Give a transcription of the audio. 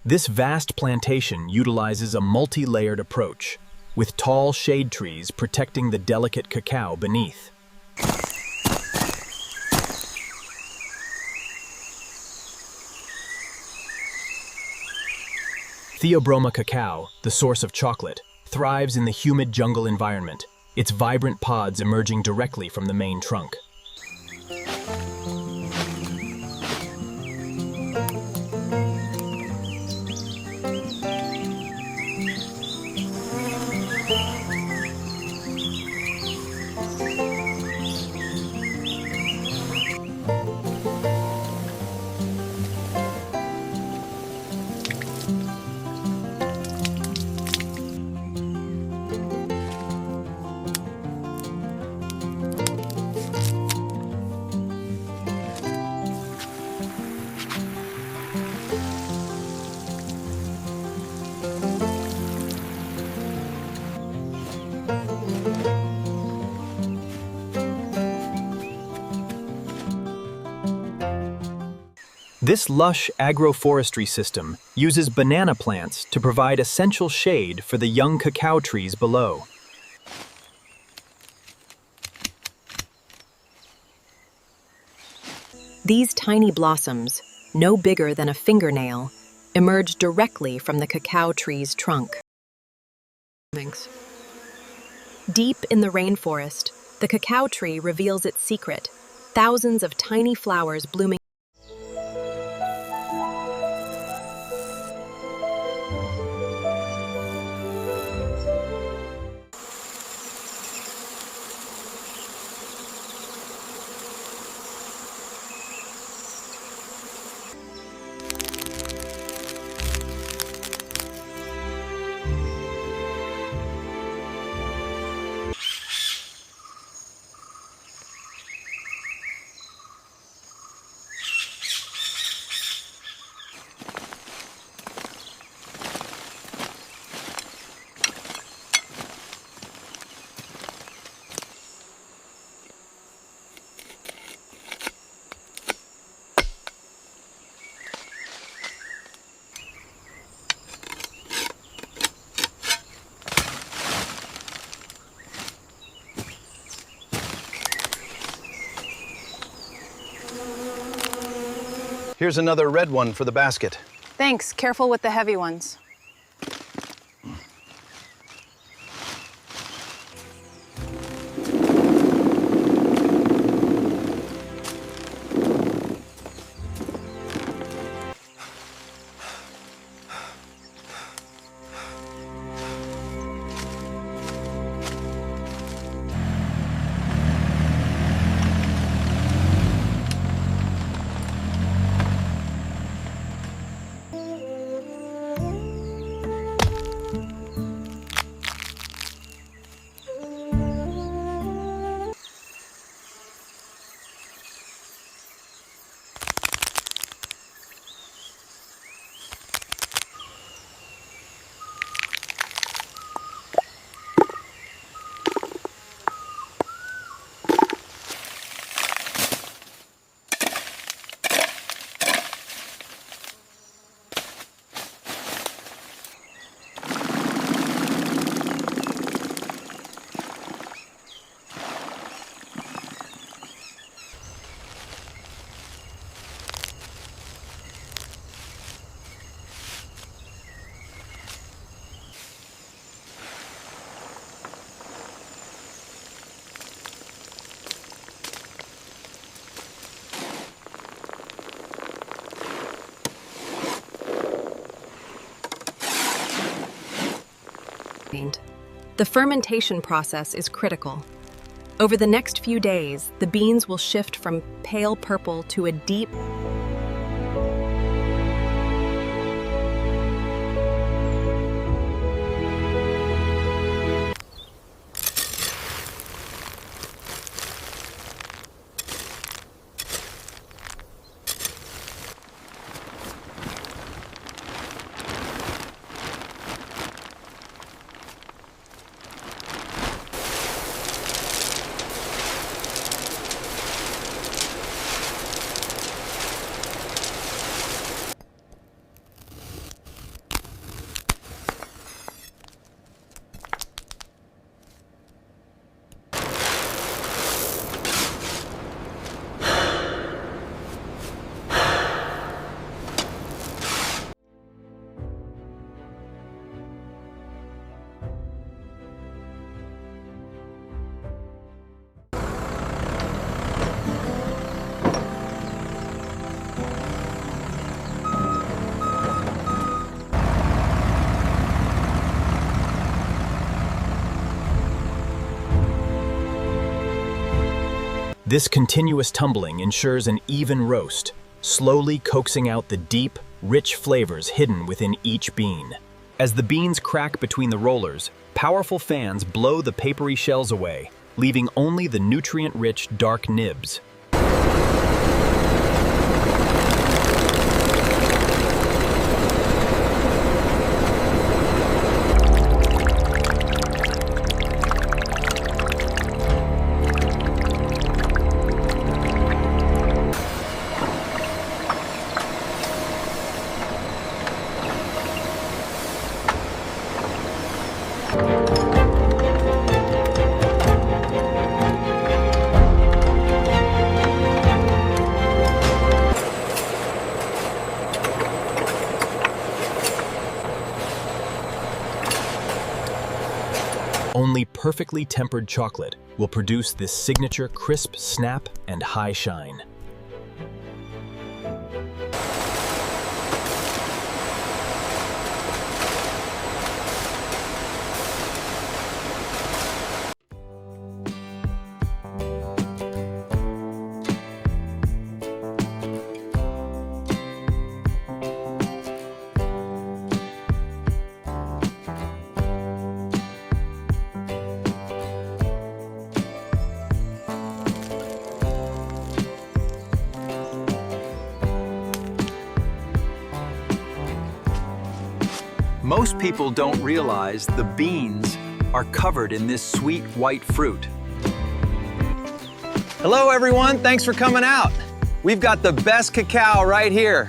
This vast plantation utilizes a multi-layered approach, with tall shade trees protecting the delicate cacao beneath. Theobroma cacao, the source of chocolate, thrives in the humid jungle environment, its vibrant pods emerging directly from the main trunk. This lush agroforestry system uses banana plants to provide essential shade for the young cacao trees below. These tiny blossoms, no bigger than a fingernail, emerge directly from the cacao tree's trunk. Deep in the rainforest, the cacao tree reveals its secret, thousands of tiny flowers blooming. Here's another red one for the basket. Thanks. Careful with the heavy ones. The fermentation process is critical. Over the next few days, the beans will shift from pale purple to a deep This continuous tumbling ensures an even roast, slowly coaxing out the deep, rich flavors hidden within each bean. As the beans crack between the rollers, powerful fans blow the papery shells away, leaving only the nutrient-rich dark nibs. Only perfectly tempered chocolate will produce this signature crisp snap and high shine. Most people don't realize the beans are covered in this sweet white fruit. Hello everyone, thanks for coming out. We've got the best cacao right here.